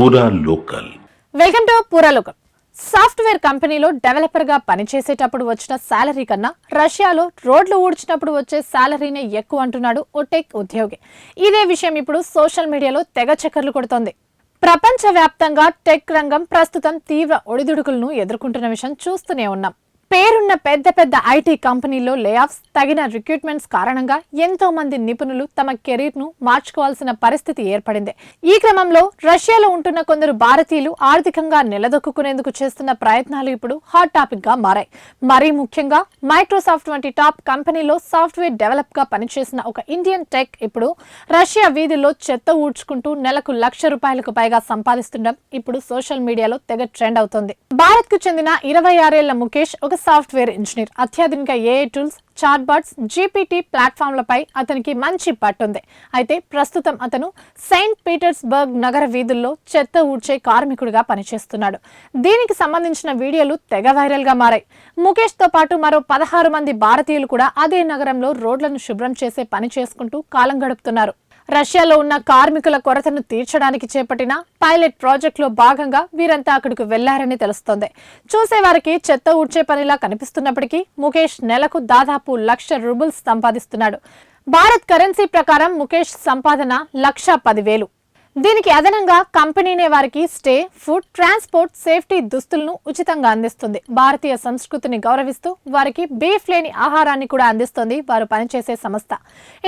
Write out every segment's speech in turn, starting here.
పూరా local. Welcome to పూరా local. Software కంపెనీలో డెవలపర్ గా పనిచేసేటప్పుడు వచ్చిన శాలరీ కన్నా రష్యాలో రోడ్లు ఊడ్చినప్పుడు వచ్చే శాలరీనే ఎక్కువ అంటున్నాడు ఓ టెక్ ఉద్యోగి. ఇదే విషయం ఇప్పుడు సోషల్ మీడియాలో తెగ చక్కర్లు కొడుతోంది. ప్రపంచవ్యాప్తంగా టెక్ రంగం ప్రస్తుతం తీవ్ర ఒడిదుడుకులను ఎదుర్కొంటున్న విషయం చూస్తూనే ఉన్నాం. పేరున్న పెద్ద పెద్ద ఐటీ కంపెనీల్లో లేఆఫ్స్, తగిన రిక్రూట్మెంట్స్ కారణంగా ఎంతో మంది నిపుణులు తమ కెరీర్ ను మార్చుకోవాల్సిన పరిస్థితి ఏర్పడింది. ఈ క్రమంలో రష్యాలో ఉంటున్న కొందరు భారతీయులు ఆర్థికంగా నిలదొక్కునేందుకు చేస్తున్న ప్రయత్నాలు ఇప్పుడు హాట్ టాపిక్ గా మారాయి. మరీ ముఖ్యంగా మైక్రోసాఫ్ట్ వంటి టాప్ కంపెనీలో సాఫ్ట్వేర్ డెవలప్ గా పనిచేసిన ఒక ఇండియన్ టెక్ ఇప్పుడు రష్యా వీధుల్లో చెత్త ఊడ్చుకుంటూ నెలకు ₹1,00,000 పైగా సంపాదిస్తుండడం ఇప్పుడు సోషల్ మీడియాలో తెగ ట్రెండ్ అవుతోంది. భారత్ కు చెందిన 26 ఏళ్ల ముఖేష్ ఒక సాఫ్ట్వేర్ ఇంజనీర్. అత్యాధునిక ఏఐ టూల్స్, చాట్బాట్స్, జీపీటీ ప్లాట్ఫామ్లపై అతనికి మంచి పట్టుంది. అయితే ప్రస్తుతం అతను సెయింట్ పీటర్స్బర్గ్ నగర వీధుల్లో చెత్త ఊడ్చే కార్మికుడిగా పనిచేస్తున్నాడు. దీనికి సంబంధించిన వీడియోలు తెగ వైరల్ గా మారాయి. ముఖేష్ తో పాటు మరో 16 మంది భారతీయులు కూడా అదే నగరంలో రోడ్లను శుభ్రం చేసే పని చేసుకుంటూ కాలం గడుపుతున్నారు. రష్యాలో ఉన్న కార్మికుల కొరతను తీర్చడానికి చేపట్టిన పైలట్ ప్రాజెక్టులో భాగంగా వీరంతా అక్కడికి వెళ్లారని తెలుస్తోంది. చూసేవారికి చెత్త ఊడ్చే పనిలా కనిపిస్తున్నప్పటికీ ముఖేష్ నెలకు దాదాపు ₹1,00,000 సంపాదిస్తున్నాడు. భారత్ కరెన్సీ ప్రకారం ముఖేష్ సంపాదన ₹1,10,000. దీనికి అదనంగా కంపెనీనే వారికి స్టే, ఫుడ్, ట్రాన్స్పోర్ట్, సేఫ్టీ దుస్తులను ఉచితంగా అందిస్తుంది. భారతీయ సంస్కృతిని గౌరవిస్తూ వారికి బీఫ్ లేని ఆహారాన్ని కూడా అందిస్తోంది వారు పనిచేసే సంస్థ.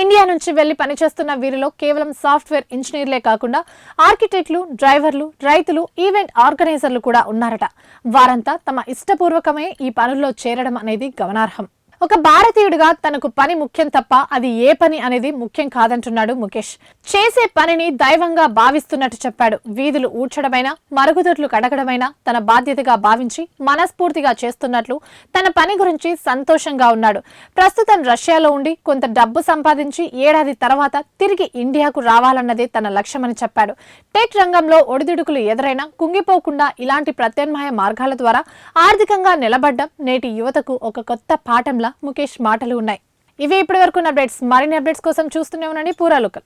ఇండియా నుంచి వెళ్లి పనిచేస్తున్న వీరిలో కేవలం సాఫ్ట్వేర్ ఇంజనీర్లే కాకుండా ఆర్కిటెక్టులు, డ్రైవర్లు, రైతులు, ఈవెంట్ ఆర్గనైజర్లు కూడా ఉన్నారట. వారంతా తమ ఇష్టపూర్వకమే ఈ పనుల్లో చేరడం అనేది గమనార్హం. ఒక భారతీయుడిగా తనకు పని ముఖ్యం తప్ప అది ఏ పని అనేది ముఖ్యం కాదంటున్నాడు ముఖేష్. చేసే పనిని దైవంగా భావిస్తున్నట్టు చెప్పాడు. వీధులు ఊడ్చడమైనా, మరుగుదొడ్లు కడగడమైనా తన బాధ్యతగా భావించి మనస్ఫూర్తిగా చేస్తున్నట్లు తన పని గురించి సంతోషంగా ఉన్నాడు. ప్రస్తుతం రష్యాలో ఉండి కొంత డబ్బు సంపాదించి ఏడాది తర్వాత తిరిగి ఇండియాకు రావాలన్నదే తన లక్ష్యమని చెప్పాడు. టెక్ రంగంలో ఒడిదుడుకులు ఎదురైనా కుంగిపోకుండా ఇలాంటి ప్రత్యామ్నాయ మార్గాల ద్వారా ఆర్థికంగా నిలబడ్డం నేటి యువతకు ఒక కొత్త పాఠంలా ముఖేష్ మాటలు ఉన్నాయి. ఇవి ఇప్పటి వరకు అప్డేట్స్. మరిన్ని అప్డేట్స్ కోసం చూస్తూనే ఉండండి పూరా లోకల్.